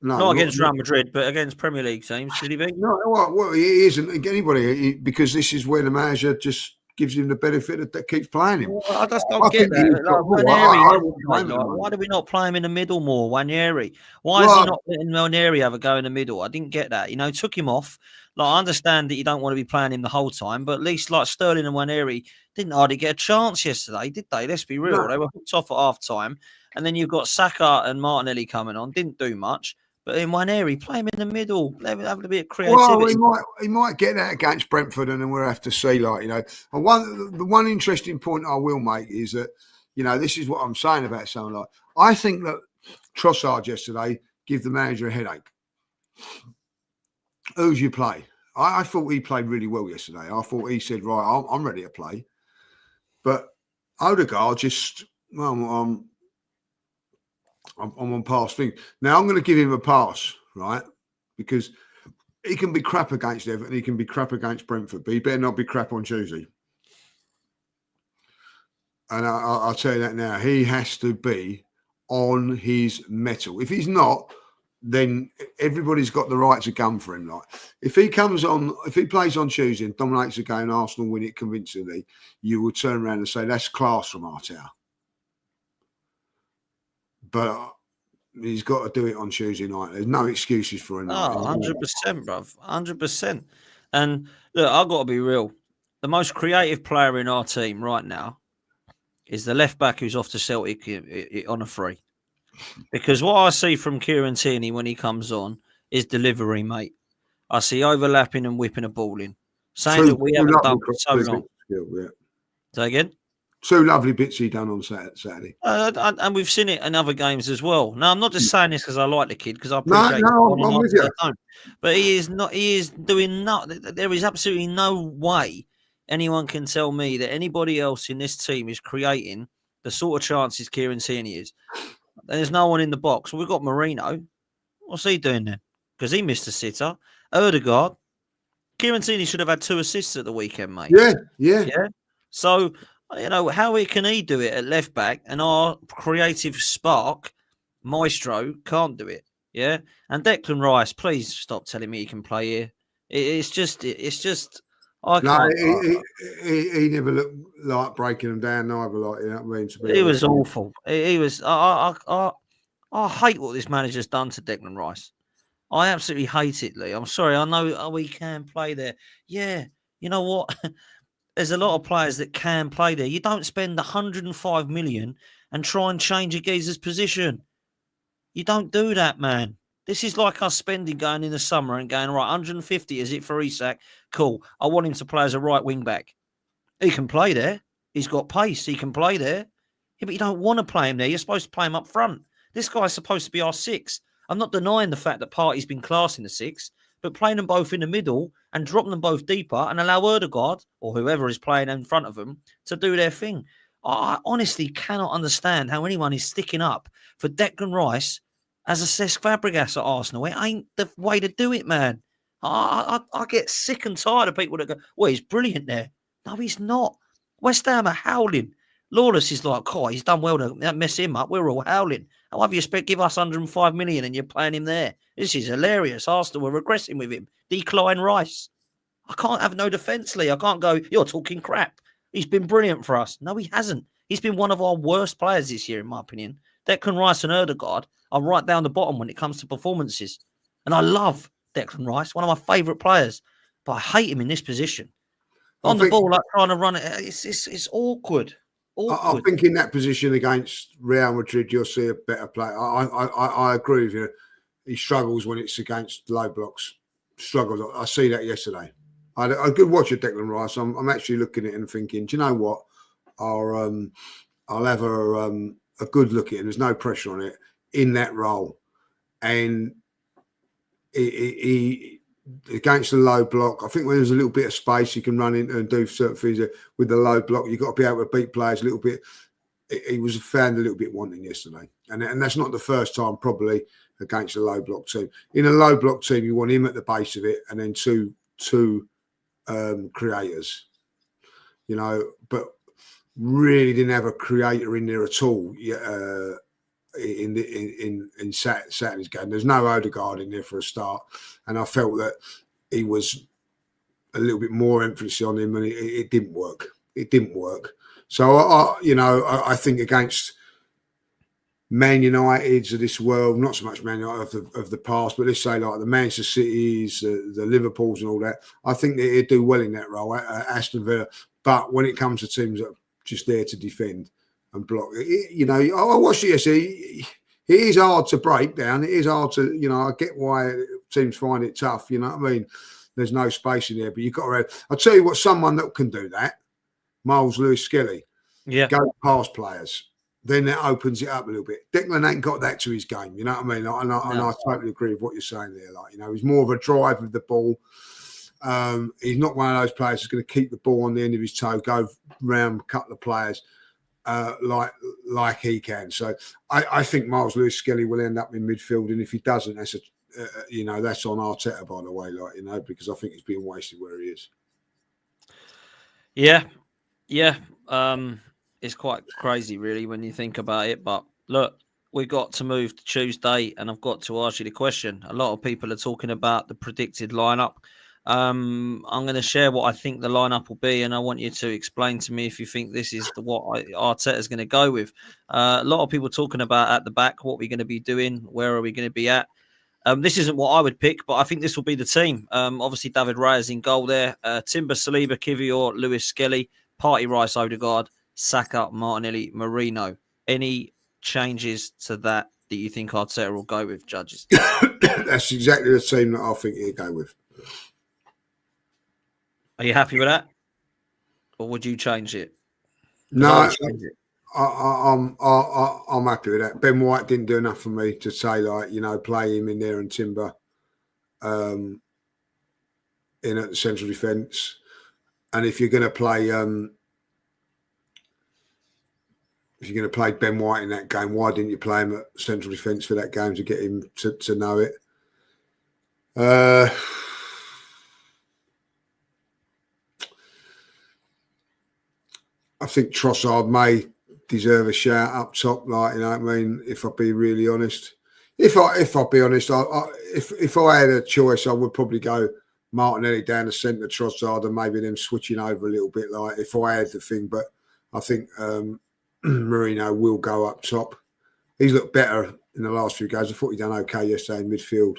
Not against Real Madrid, but against Premier League teams, should he be? No, well, he isn't anybody because this is where the manager just gives him the benefit that keeps playing him. Well, I just don't get that. Why do we not play him in the middle more, Waneri? Why is he not letting Waneri have a go in the middle? I didn't get that. You know, took him off. Like, I understand that you don't want to be playing him the whole time, but at least like Sterling and Waneri didn't hardly get a chance yesterday, did they? Let's be real. No. They were hooked off at half time. And then you've got Saka and Martinelli coming on. Didn't do much. But in Waneri, play him in the middle. Let him have a bit of creativity. Well, he might get that against Brentford, and then we'll have to see. Like, you know, and the one interesting point I will make is that, you know, this is what I'm saying about someone like. I think that Trossard yesterday gave the manager a headache. Who's you play? I thought he played really well yesterday. I thought he said, right, I'm ready to play. But Odegaard just, well, I'm on pass thing. Now I'm going to give him a pass, right? Because he can be crap against Everton, he can be crap against Brentford, but he better not be crap on Tuesday. And I'll tell you that now. He has to be on his mettle. If he's not, then everybody's got the right to gun for him. Like if he plays on Tuesday and dominates the game, Arsenal win it convincingly, you would turn around and say that's class from Arteta. But he's got to do it on Tuesday night. There's no excuses for him. Oh, 100%, bruv. 100%. And look, I've got to be real. The most creative player in our team right now is the left back who's off to Celtic on a free. Because what I see from Kieran Tierney when he comes on is delivery, mate. I see overlapping and whipping a ball in. Saying that we haven't done for so long. Say again? 2 lovely bits he done on Saturday. And we've seen it in other games as well. Now, I'm not just saying this because I like the kid, because I appreciate I'm with you. But he is doing nothing. There is absolutely no way anyone can tell me that anybody else in this team is creating the sort of chances Kieran Tierney is. There's no one in the box. Well, we've got Marino. What's he doing then? Because he missed a sitter. Odegaard. Kieran Tierney should have had 2 assists at the weekend, mate. Yeah. So, you know, how can he do it at left back and our creative spark, Maestro, can't do it? Yeah. And Declan Rice, please stop telling me he can play here. It's just I No, can't. he never looked like breaking them down neither. Like, you know what I mean? To be He honest, was awful. He was. I hate what this manager's done to Declan Rice. I absolutely hate it, Lee. I'm sorry. I know we can play there. Yeah, you know what? There's a lot of players that can play there. You don't spend 105 million and try and change a geezer's position. You don't do that, man. This is like us spending going in the summer and going, right, 150 is it for Isak? Cool. I want him to play as a right wing back. He can play there. He's got pace. He can play there. Yeah, but you don't want to play him there. You're supposed to play him up front. This guy's supposed to be our six. I'm not denying the fact that Partey's been class in the six, but playing them both in the middle and dropping them both deeper and allow Ødegaard or whoever is playing in front of them to do their thing. I honestly cannot understand how anyone is sticking up for Declan Rice as a Cesc Fabregas at Arsenal. It ain't the way to do it, man. I get sick and tired of people that go, well, he's brilliant there. No, he's not. West Ham are howling. Lawless is like, oh, he's done well to mess him up. We're all howling. How have you give us 105 million and you're playing him there? This is hilarious. Arsenal were regressing with him. Decline Rice. I can't have no defence, Lee. I can't go, you're talking crap. He's been brilliant for us. No, he hasn't. He's been one of our worst players this year, in my opinion. Declan Rice and Ødegaard are right down the bottom when it comes to performances. And I love Declan Rice, one of my favourite players. But I hate him in this position. On the ball, like trying to run it, it's awkward. I think in that position against Real Madrid, you'll see a better player. I agree with you. He struggles when it's against low blocks. Struggles. I see that yesterday. I had a good watch of Declan Rice. I'm actually looking at it and thinking, do you know what? I'll have a good look at it. There's no pressure on it in that role, and he against the low block, I think when there's a little bit of space, you can run in and do certain things with the low block. You've got to be able to beat players a little bit. He was found a little bit wanting yesterday. And that's not the first time probably against a low block team. In a low block team, you want him at the base of it and then two creators, you know, but really didn't have a creator in there at all. In Saturday's game, there's no Ødegaard in there for a start, and I felt that he was a little bit more emphasis on him, and it didn't work. It didn't work. So I think against Man Uniteds of this world, not so much Man United of the past, but let's say like the Manchester Cities, the Liverpools, and all that. I think that he'd do well in that role, Aston Villa. But when it comes to teams that are just there to defend and block, I watched it yesterday. It is hard to break down. It is hard to, I get why teams find it tough. You know what I mean? There's no space in there, but you've got to. I'll tell you what, someone that can do that, Lewis-Skelly, go past players. Then that opens it up a little bit. Declan ain't got that to his game. You know what I mean? And I totally agree with what you're saying there. Like, he's more of a drive with the ball. He's not one of those players who's going to keep the ball on the end of his toe, go round a couple of players. Like he can. So I think Lewis-Skelly will end up in midfield, and if he doesn't, that's that's on Arteta, by the way, because I think he's being wasted where he is. Yeah. It's quite crazy, really, when you think about it. But look, we've got to move to Tuesday, and I've got to ask you the question. A lot of people are talking about the predicted lineup. I'm going to share what I think the lineup will be, and I want you to explain to me if you think this is what Arteta is going to go with. A lot of people talking about at the back, what we're going to be doing, where are we going to be at. This isn't what I would pick, but I think this will be the team. Obviously, David Raya is in goal there. Timber, Saliba, Kivior, Lewis-Skelly, Partey, Rice, Ødegaard, Saka, Martinelli, Marino. Any changes to that you think Arteta will go with, judges? That's exactly the team that I think he'll go with. Are you happy with that, or would you change it? No, I'm happy with that. Ben White didn't do enough for me to say play him in there and Timber in at the central defence. And if you're going to play Ben White in that game, why didn't you play him at central defence for that game to get him to know it? I think Trossard may deserve a shout up top, if I'll be really honest. If I'll be honest, if I had a choice, I would probably go Martinelli down the centre, Trossard, and maybe them switching over a little bit, like if I had the thing. But I think Marino will go up top. He's looked better in the last few games. I thought he done okay yesterday in midfield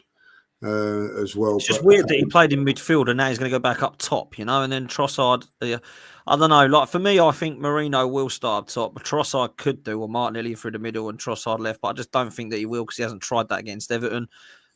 as well. It's just weird that he played in midfield and now he's going to go back up top, you know, and then Trossard, I don't know. Like for me, I think Marino will start up top, but Trossard could do, or Martinelli through the middle and Trossard left, but I just don't think that he will because he hasn't tried that against Everton.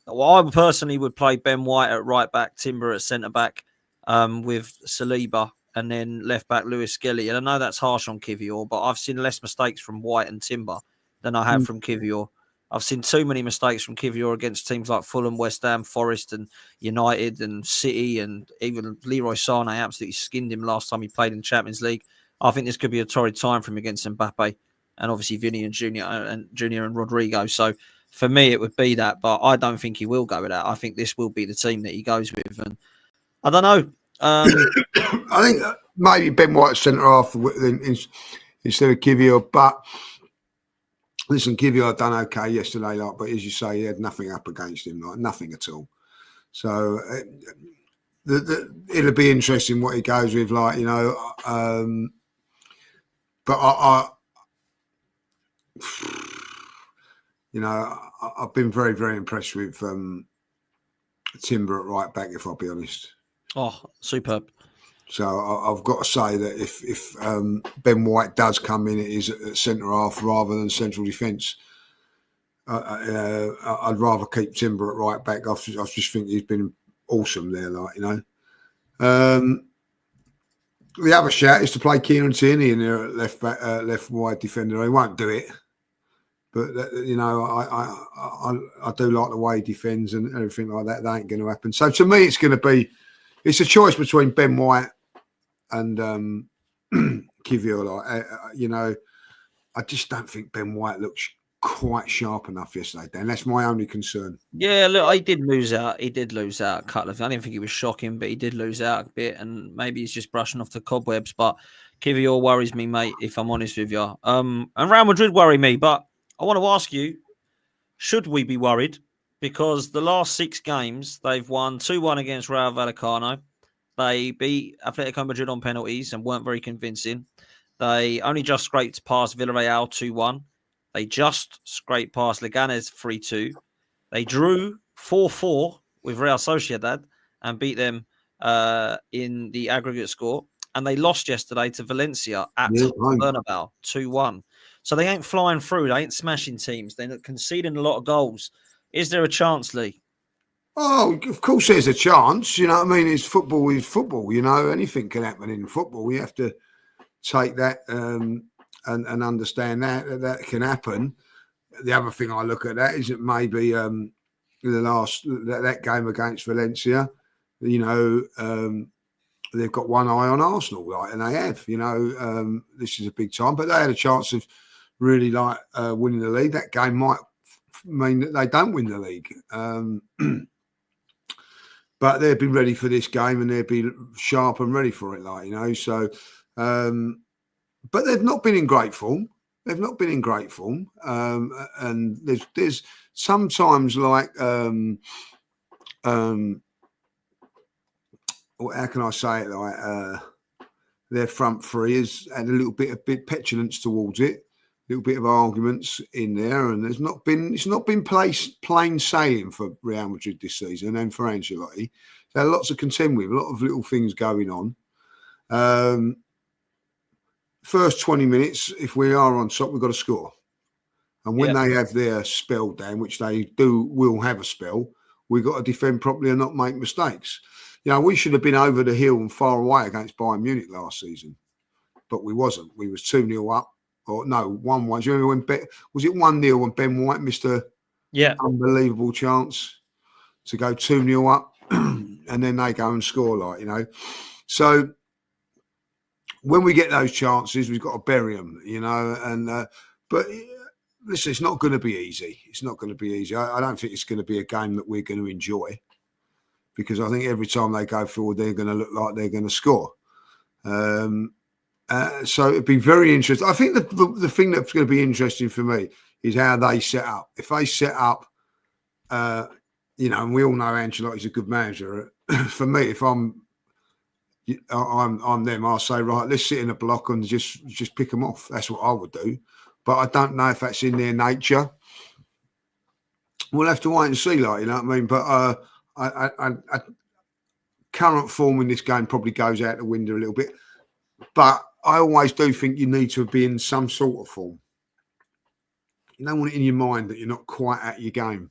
Well, I personally would play Ben White at right back, Timber at centre back, with Saliba, and then left back Lewis-Skelly. And I know that's harsh on Kivior, but I've seen less mistakes from White and Timber than I have from Kivior. I've seen too many mistakes from Kivior against teams like Fulham, West Ham, Forest, and United, and City, and even Leroy Sane absolutely skinned him last time he played in the Champions League. I think this could be a torrid time for him against Mbappe, and obviously Vinny and Junior and Rodrigo. So for me, it would be that, but I don't think he will go with that. I think this will be the team that he goes with, and I don't know. I think maybe Ben White centre half instead of Kivior, but listen, Kivior done okay yesterday, like, but as you say, he had nothing up against him, like nothing at all. So it'll be interesting what he goes with, like, you know. But I've been very, very impressed with Timber at right back, if I'll be honest. Oh, superb. So I've got to say that if Ben White does come in, it is at centre half rather than central defence. I'd rather keep Timber at right back. I just think he's been awesome there, like, you know. The other shout is to play Kieran Tierney in there at left wide defender. He won't do it, but you know, I do like the way he defends and everything like that. That ain't going to happen. So to me, it's a choice between Ben White and Kivior. Like, you know, I just don't think Ben White looks quite sharp enough yesterday, Dan. That's my only concern. Yeah, look, he did lose out. He did lose out a couple of. I didn't think he was shocking, but he did lose out a bit, and maybe he's just brushing off the cobwebs. But Kivior worries me, mate, if I'm honest with you. And Real Madrid worry me, but I want to ask you, should we be worried? Because the last 6 games, they've won 2-1 against Rayo Vallecano. They beat Atletico Madrid on penalties and weren't very convincing. They only just scraped past Villarreal 2-1. They just scraped past Leganés 3-2. They drew 4-4 with Real Sociedad and beat them in the aggregate score. And they lost yesterday to Valencia at Bernabeu 2-1. So they ain't flying through. They ain't smashing teams. They're conceding a lot of goals. Is there a chance, Lee? Oh, of course there's a chance. You know what I mean? It's football is football. You know, anything can happen in football. We have to take that and understand that can happen. The other thing I look at that is that maybe that game against Valencia, you know, they've got one eye on Arsenal, right? And they have. You know, this is a big time, but they had a chance of really winning the league. That game might mean that they don't win the league. But they've been ready for this game and they'll be sharp and ready for it, like, you know. So, but they've not been in great form. They've not been in great form. And there's sometimes like, how can I say it? Like, their front three has had a little bit of petulance towards it. Little bit of arguments in there, and it's not been plain sailing for Real Madrid this season and for Ancelotti. There are lots of contend with, a lot of little things going on. First 20 minutes, if we are on top, we've got to score. And when they have their spell down, which they will have a spell, we've got to defend properly and not make mistakes. You know, we should have been over the hill and far away against Bayern Munich last season, but we wasn't. We was 2-0 up. Or no, 1-1. Do you remember was it 1-0 when Ben White missed a unbelievable chance to go 2-0 up and then they go and score, like, you know. So when we get those chances, we've got to bury them, you know. And but listen, it's not going to be easy. It's not going to be easy. I don't think it's going to be a game that we're going to enjoy because I think every time they go forward, they're going to look like they're going to score. So it'd be very interesting. I think the thing that's going to be interesting for me is how they set up. If they set up and we all know Ancelotti's a good manager. For me, if I'm them, I'll say, right, let's sit in a block and just pick them off. That's what I would do. But I don't know if that's in their nature. We'll have to wait and see, you know what I mean? But I current form in this game probably goes out the window a little bit. But I always do think you need to be in some sort of form. You don't want it in your mind that you're not quite at your game.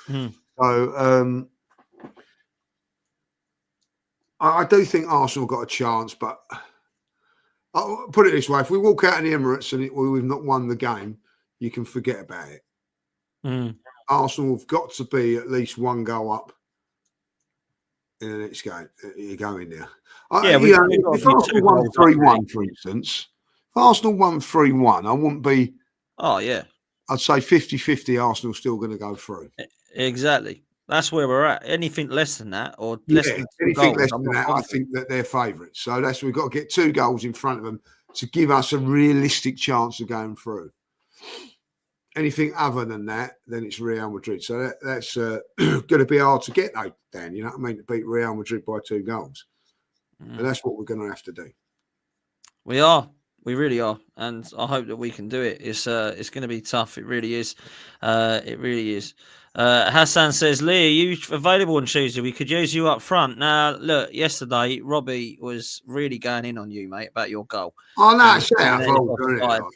So I do think Arsenal got a chance, but I'll put it this way: if we walk out in the Emirates and we've not won the game, you can forget about it. Arsenal have got to be at least one goal up in the next game. You go in there. If Arsenal won 3-1, for instance, if Arsenal won 3-1, I wouldn't be. Oh, yeah. I'd say 50-50 Arsenal's still going to go through. Exactly. That's where we're at. Anything less than that, or less than anything less than that, I think that they're favourites. So we've got to get 2 goals in front of them to give us a realistic chance of going through. Anything other than that, then it's Real Madrid. So that's going to be hard to get, though, Dan. You know what I mean? To beat Real Madrid by 2 goals. And that's what we're going to have to do. We are. We really are. And I hope that we can do it. It's going to be tough. It really is. It really is. Hassan says, Lee, are you available on Tuesday? We could use you up front. Now, look, yesterday, Robbie was really going in on you, mate, about your goal. Oh, no,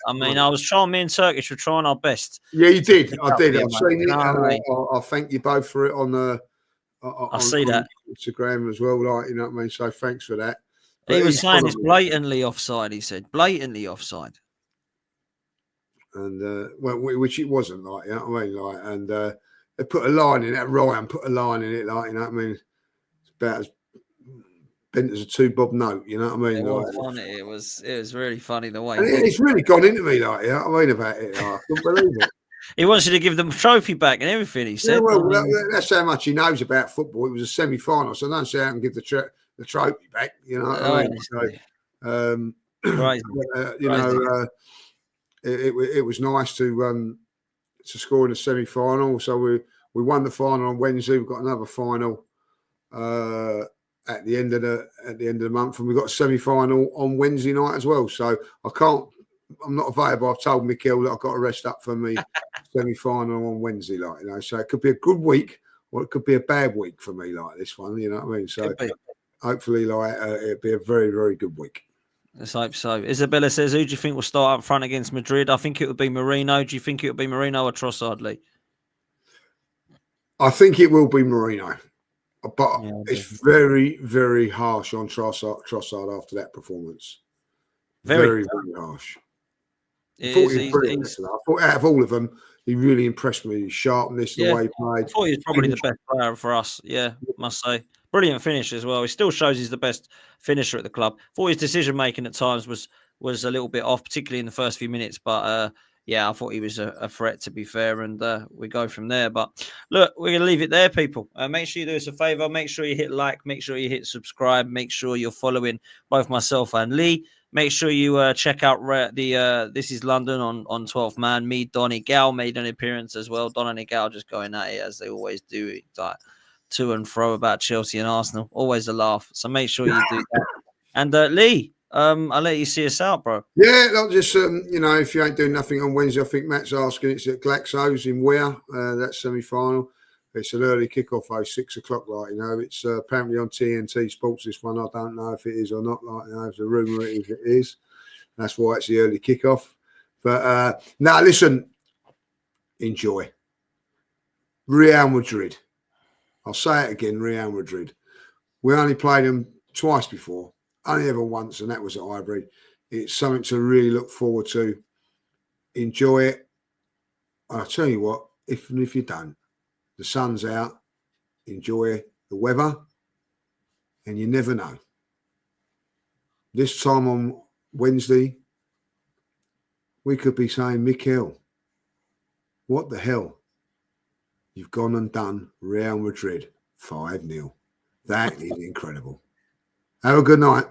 I mean, I was trying, me and Turkish were trying our best. Yeah, you did. I did. I've seen it. I'll thank you both for it on Instagram as well. Like, you know what I mean? So thanks for that. But he was saying it's blatantly offside, he said. Blatantly offside. And, which it wasn't, like, you know what I mean? Like, and, they put a line in it. Ryan put a line in it, like, you know what I mean? It's about as bent as a 2-bob note, you know what I mean? It was really funny the way. And it's really gone into me, like, you know what I mean, about it. Like, I couldn't believe it. He wants you to give them a trophy back and everything, he said. Yeah, well, that's how much he knows about football. It was a semi-final, so don't say I can give the trophy back, you know what I mean? So, it was nice to score in the semi-final. So we won the final on Wednesday. We've got another final at the end of the month, and we've got a semi-final on Wednesday night as well. So I'm not available. I've told Mikel that I've got to rest up for me semi-final on Wednesday, like, you know. So it could be a good week or it could be a bad week for me, like this one, you know what I mean? So hopefully, like, it'll be a very, very good week. Let's hope so. Isabella says, who do you think will start up front against Madrid? I think it would be Marino. Do you think it would be Marino or Trossard, Lee? I think it will be Marino. But it's very, very harsh on Trossard after that performance. Very, very harsh. I thought out of all of them, he really impressed me. His sharpness, the way he played. I thought he was probably the best player for us. Yeah, must say. Brilliant finish as well. He still shows he's the best finisher at the club. Thought his decision making at times was a little bit off, particularly in the first few minutes. But I thought he was a threat, to be fair, and we go from there. But look, we're going to leave it there, people. Make sure you do us a favour. Make sure you hit like. Make sure you hit subscribe. Make sure you're following both myself and Lee. Make sure you check out the This is London on 12th Man. Me, Donny Gal made an appearance as well. Don and Gal just going at it as they always do. Like, to and fro about Chelsea and Arsenal. Always a laugh. So make sure you do that. And Lee, I'll let you see us out, bro. Yeah, not just, if you ain't doing nothing on Wednesday, I think Matt's asking. It's at Glaxo's in Weir. That's semi-final. It's an early kickoff, 6 o'clock, like, you know. It's apparently on TNT Sports, this one. I don't know if it is or not, like, you know. There's a rumour it is. That's why it's the early kickoff. But, now, listen, enjoy. Real Madrid. I'll say it again, Real Madrid. We only played them twice before. Only ever once, and that was at Highbury. It's something to really look forward to. Enjoy it. I'll tell you what, even if you don't, the sun's out, enjoy the weather, and you never know. This time on Wednesday, we could be saying, Mikel, what the hell? You've gone and done Real Madrid 5-0. That is incredible. Have a good night.